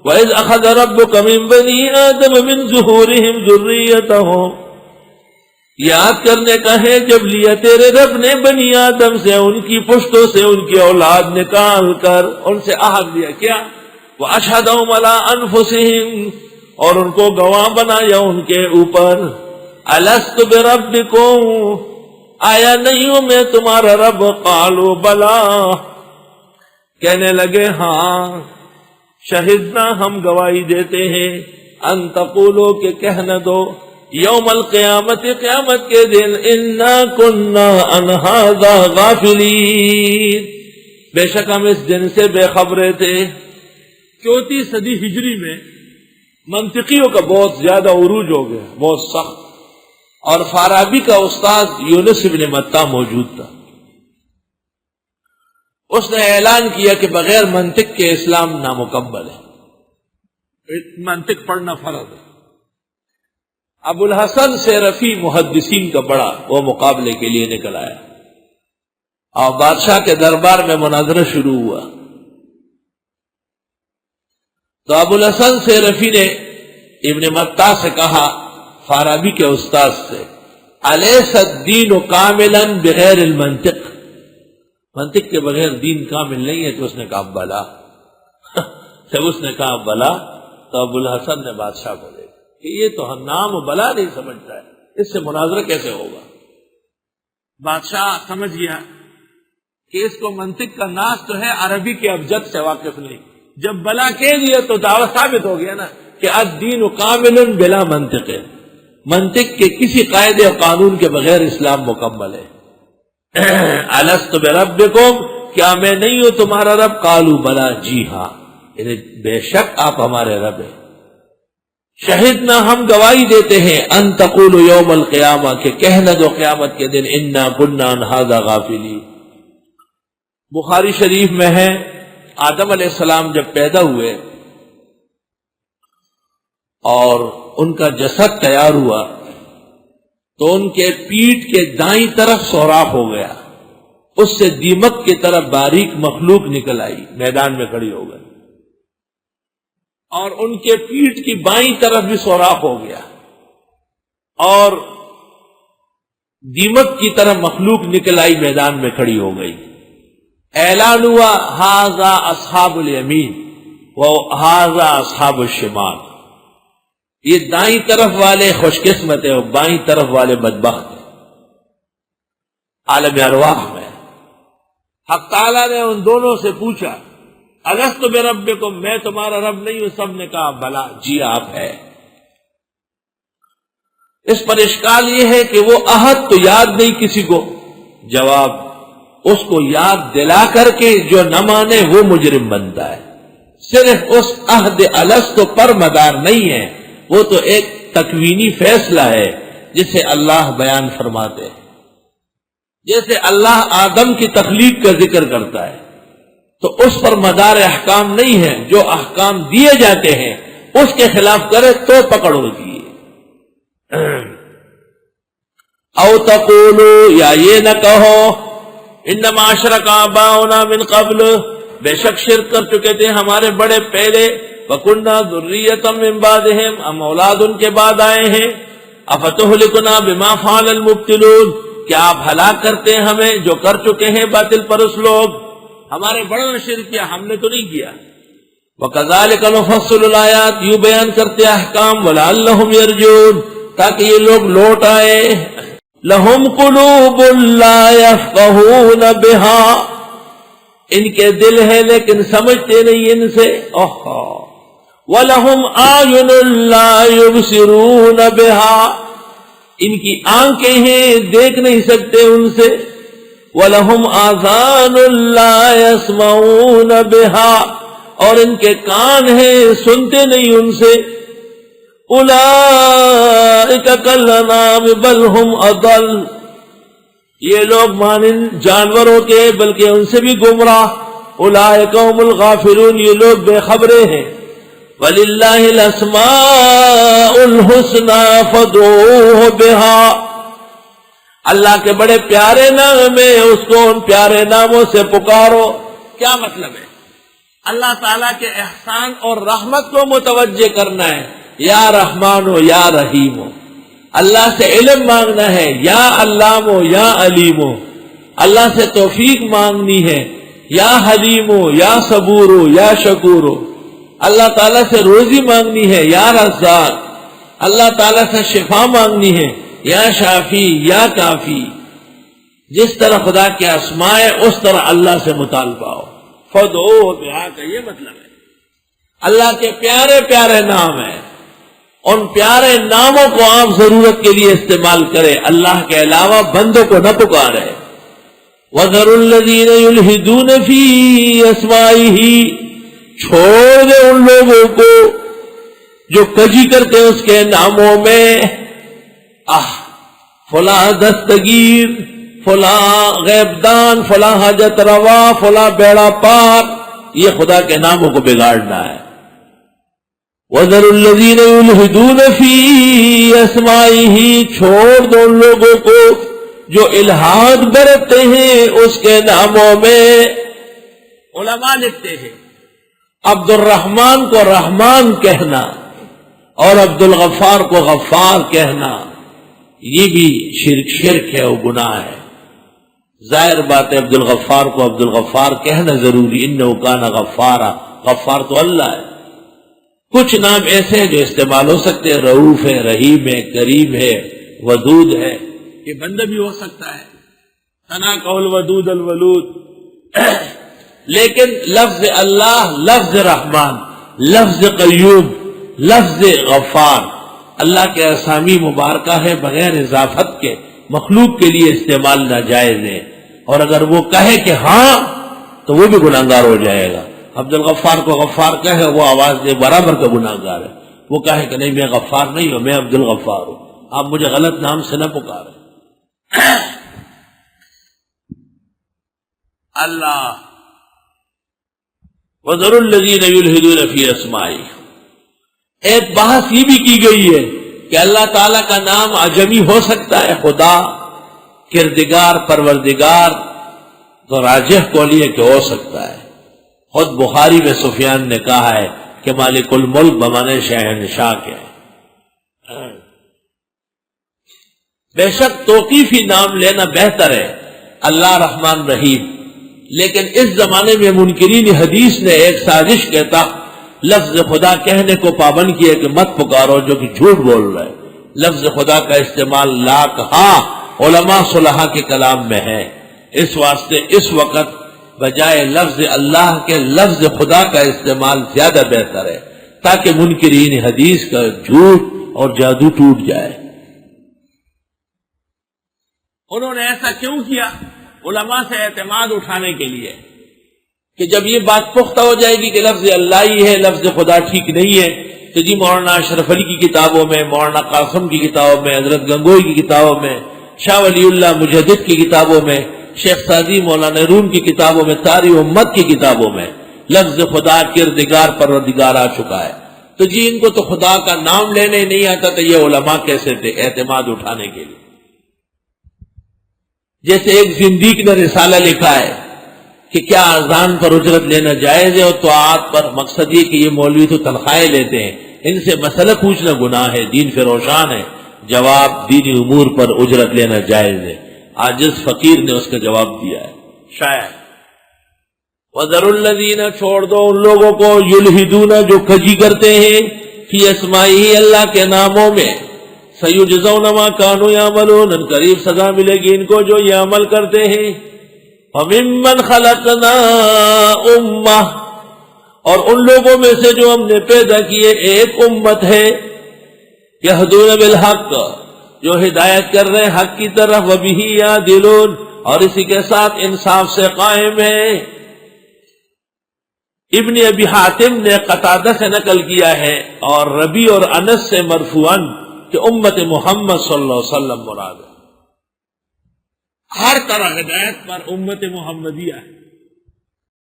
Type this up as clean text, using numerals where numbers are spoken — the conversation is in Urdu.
وَإِذْ أَخَذَ رَبُّكَ مِنْ بَنِي آدَمَ مِنْ ظُهُورِهِمْ ذُرِّيَّتَهُمْ، یاد کرنے کا ہے جب لیا تیرے رب نے بنی آدم سے ان کی پشتوں سے ان کی اولاد نکال کر ان سے عہد لیا کیا؟ وَأَشْهَدَهُمْ عَلَىٰ أَنفُسِهِمْ، اور ان کو گواہ بنایا ان کے اوپر، أَلَسْتُ بِرَبِّكُمْ، آیا نہیں ہوں میں تمہارا رب؟ قالوا بلا، کہنے لگے ہاں، شہدنا ہم گواہی دیتے ہیں، ان تقولو کہ کہنا دو، یوم القیامت قیامت کے دن، انا کننا عن ھذا غافلین، بے شک ہم اس دن سے بے خبرے تھے۔ 34 صدی ہجری میں منطقیوں کا بہت زیادہ عروج ہو گیا، بہت سخت، اور فارابی کا استاد یونس ابن متہ موجود تھا۔ اس نے اعلان کیا کہ بغیر منطق کے اسلام نامکمل ہے، منطق پڑھنا فرض ہے۔ ابو الحسن سیرفی محدثین کا بڑا، وہ مقابلے کے لیے نکل آیا اور بادشاہ کے دربار میں مناظرہ شروع ہوا تو ابو الحسن سیرفی نے ابن متہ سے کہا، فارابی کے استاد سے، الیس الدین کاملا بغیر المنطق، منطق کے بغیر دین کامل نہیں ہے؟ تو اس نے کہا بلا۔ جب اس نے کہا بلا تو ابو الحسن نے بادشاہ کو دیکھا کہ یہ تو نام بلا نہیں سمجھتا ہے، اس سے مناظرہ کیسے ہوگا؟ بادشاہ سمجھ گیا کہ اس کو منطق کا ناس تو ہے، عربی کے ابجد سے واقف نہیں۔ جب بلا کہہ دیا تو دعویٰ ثابت ہو گیا نا کہ الدین کامل بلا منطق، منطق کے کسی قاعدے اور قانون کے بغیر اسلام مکمل ہے۔ الست بربکم، کیا میں نہیں ہوں تمہارا رب؟ قالوا بلا، جی ہاں، بے شک آپ ہمارے رب ہیں۔ شہدنا، ہم گواہی دیتے ہیں، ان تقولوا یوم القیامہ، کہ کہنا دو قیامت کے دن، انا کنا عن ھذا غافلین۔ بخاری شریف میں ہے، آدم علیہ السلام جب پیدا ہوئے اور ان کا جسد تیار ہوا تو ان کے پیٹھ کے دائیں طرف سوراخ ہو گیا، اس سے دیمک کی طرف باریک مخلوق نکل آئی، میدان میں کھڑی ہو گئی، اور ان کے پیٹھ کی بائیں طرف بھی سوراخ ہو گیا اور دیمک کی طرف مخلوق نکل آئی، میدان میں کھڑی ہو گئی۔ اعلان ہوا، ھذا اصحاب الیمین وھذا اصحاب الشمال، یہ دائیں طرف والے خوش قسمت ہیں اور بائیں طرف والے بدبخت ہیں۔ عالم ارواح میں حق تعالیٰ نے ان دونوں سے پوچھا، الست بربکم، میں تمہارا رب نہیں ہوں؟ سب نے کہا بلا، جی آپ ہے۔ اس پر اشکال یہ ہے کہ وہ عہد تو یاد نہیں کسی کو، جواب، اس کو یاد دلا کر کے جو نہ مانے وہ مجرم بنتا ہے۔ صرف اس عہد الست پر مدار نہیں ہے، وہ تو ایک تکوینی فیصلہ ہے جسے اللہ بیان فرماتے ہیں۔ جیسے اللہ آدم کی تخلیق کا ذکر کرتا ہے تو اس پر مدار احکام نہیں ہے، جو احکام دیے جاتے ہیں اس کے خلاف کرے تو پکڑ ہوتی ہے۔ او تقولو، یا یہ نہ کہو، انما اشرک آباؤنا من قبل، بے شک شرک کر چکے تھے ہمارے بڑے پہلے، وَكُنَّا ذُرِّيَّةً مِّن بَعْدِهِمْ، ہم اولاد ان کے بعد آئے ہیں، أَفَتُهْلِكُنَا بِمَا فَعَلَ الْمُبْطِلُونَ، کیا آپ ہلاک کرتے ہیں ہمیں جو کر چکے ہیں باطل پرست لوگ؟ ہمارے بڑوں نے شرک کیا، ہم نے تو نہیں کیا۔ وَكَذَلِكَ نُفَصِّلُ الْآيَاتِ، یوں بیان کرتے احکام، وَلَعَلَّهُمْ يَرْجِعُونَ، تاکہ یہ لوگ لوٹ آئے۔ لَهُمْ قُلُوبٌ لَا يَفْقَهُونَ بِهَا، ان کے دل ہے لیکن سمجھتے نہیں ان سے۔ وَلَهُمْ أَعْيُنٌ لَا يُبْصِرُونَ بِهَا، ان کی آنکھیں ہیں دیکھ نہیں سکتے ان سے۔ وَلَهُمْ آذَانٌ لَا يَسْمَعُونَ بِهَا، اور ان کے کان ہیں سنتے نہیں ان سے۔ أُولَئِكَ كَالْأَنْعَامِ بَلْ هُمْ أَضَلُّ، یہ لوگ مانند جانوروں کے بلکہ ان سے بھی گمراہ۔ أُولَئِكَ هُمُ الْغَافِلُونَ، یہ لوگ بے خبرے ہیں۔ وَلِلَّهِ الْأَسْمَاءُ الْحُسْنَى فَادْعُوهُ بِهَا، اللہ کے بڑے پیارے نام ہیں، اس کو ان پیارے ناموں سے پکارو۔ کیا مطلب ہے؟ اللہ تعالیٰ کے احسان اور رحمت کو متوجہ کرنا ہے، یا رحمان ہو یا رحیم ہو. اللہ سے علم مانگنا ہے، یا علام ہو یا علیم ہو. اللہ سے توفیق مانگنی ہے، یا حلیم ہو یا صبور ہو یا شکور ہو. اللہ تعالیٰ سے روزی مانگنی ہے، یا رزاق. اللہ تعالیٰ سے شفا مانگنی ہے، یا شافی یا کافی. جس طرح خدا کے اسماء ہے اس طرح اللہ سے مطالبہ ہو. فدعوہ دعا کا یہ مطلب ہے. اللہ کے پیارے پیارے نام ہیں، ان پیارے ناموں کو آپ ضرورت کے لیے استعمال کریں، اللہ کے علاوہ بندوں کو نہ پکارے. وَذَرُوا الَّذِينَ يُلْحِدُونَ فِي أَسْمَائِهِ، چھوڑ دے ان لوگوں کو جو کجی کرتے اس کے ناموں میں. فلاں دستگیر، فلاں غیب دان، فلاں حاجت روا، فلاں بیڑا پار، یہ خدا کے ناموں کو بگاڑنا ہے. وَذَرُوا الَّذِينَ يُلْحِدُونَ فِي أَسْمَائِهِ، چھوڑ دو ان لوگوں کو جو الہاد برتتے ہیں اس کے ناموں میں. علماء لکھتے ہیں عبد الرحمن کو رحمان کہنا اور عبد الغفار کو غفار کہنا یہ بھی شرک ہے، وہ گناہ ہے. ظاہر بات ہے عبد الغفار کو عبد الغفار کہنا ضروری، انہ کان غفارا، غفار تو اللہ ہے. کچھ نام ایسے ہیں جو استعمال ہو سکتے ہیں، رؤوف ہے، رحیم ہے، کریم ہے، ودود ہے، یہ بندہ بھی ہو سکتا ہے، ثنا قول ودود الولود. لیکن لفظ اللہ، لفظ رحمان، لفظ قیوم، لفظ غفار اللہ کے اسامی مبارکہ ہے، بغیر اضافت کے مخلوق کے لیے استعمال ناجائز ہے. اور اگر وہ کہے کہ ہاں تو وہ بھی گناہگار ہو جائے گا. عبد الغفار کو غفار کہے، وہ آواز دے، برابر کا گناہگار ہے. وہ کہے کہ نہیں میں غفار نہیں ہوں، میں عبد الغفار ہوں، آپ مجھے غلط نام سے نہ پکاریں. اللہ وَذَرُوا الَّذِينَ يُلْحِدُونَ فِي أَسْمَائِهِ. ایک بحث یہ بھی کی گئی ہے کہ اللہ تعالیٰ کا نام عجمی ہو سکتا ہے، خدا، کردگار، پروردگار. تو راجح قول یہ کہ ہو سکتا ہے. خود بخاری میں سفیان نے کہا ہے کہ مالک الملک بمانے شہنشاہ کے. بے شک توقیفی نام لینا بہتر ہے، اللہ رحمان رحیم. لیکن اس زمانے میں منکرین حدیث نے ایک سازش کے تحت لفظ خدا کہنے کو پابند کیا کہ مت پکارو، جو کہ جھوٹ بول رہے. لفظ خدا کا استعمال لا کہا علماء صلحاء کے کلام میں ہے. اس واسطے اس وقت بجائے لفظ اللہ کے لفظ خدا کا استعمال زیادہ بہتر ہے، تاکہ منکرین حدیث کا جھوٹ اور جادو ٹوٹ جائے. انہوں نے ایسا کیوں کیا؟ علماء سے اعتماد اٹھانے کے لیے کہ جب یہ بات پختہ ہو جائے گی کہ لفظ اللہ ہی ہے، لفظ خدا ٹھیک نہیں ہے، تو جی مولانا اشرف علی کی کتابوں میں، مولانا قاسم کی کتابوں میں، حضرت گنگوئی کی کتابوں میں، شاہ ولی اللہ مجدد کی کتابوں میں، شیخ سعدی مولانا روم کی کتابوں میں، ساری امت کی کتابوں میں لفظ خدا کردگار پروردگار آ چکا ہے. تو جی ان کو تو خدا کا نام لینے نہیں آتا، تو یہ علماء کیسے تھے اعتماد اٹھانے کے لیے؟ جیسے ایک زندیق نے رسالہ لکھا ہے کہ کیا اذان پر اجرت لینا جائز ہے اور طاعات پر. مقصد یہ کہ یہ مولوی تو تنخواہیں لیتے ہیں، ان سے مسئلہ پوچھنا گناہ ہے، دین پہ روشان ہے. جواب دینی امور پر اجرت لینا جائز ہے. عاجز فقیر نے اس کا جواب دیا ہے. شاید وَذَرُوا الَّذِينَ، چھوڑ دو ان لوگوں کو، یلحدون جو کجی کرتے ہیں، فی اسمائہ اللہ کے ناموں میں. سیجزون ما کانوا یعملون، ان قریب سزا ملے گی ان کو جو یہ عمل کرتے ہیں. وَمِمَّنْ خَلَقْنَا أُمَّةً، اور ان لوگوں میں سے جو ہم نے پیدا کیے ایک امت ہے، یہدون بالحق، جو ہدایت کر رہے حق کی طرف، وَبِهِ یعدلون، اور اسی کے ساتھ انصاف سے قائم ہے. ابن ابی حاتم نے قتادہ سے نقل کیا ہے اور ربی اور انس سے مرفوعاً کہ امت محمد صلی اللہ علیہ وسلم مراد ہے. ہر طرح ہدایت پر امت محمدیہ ہے.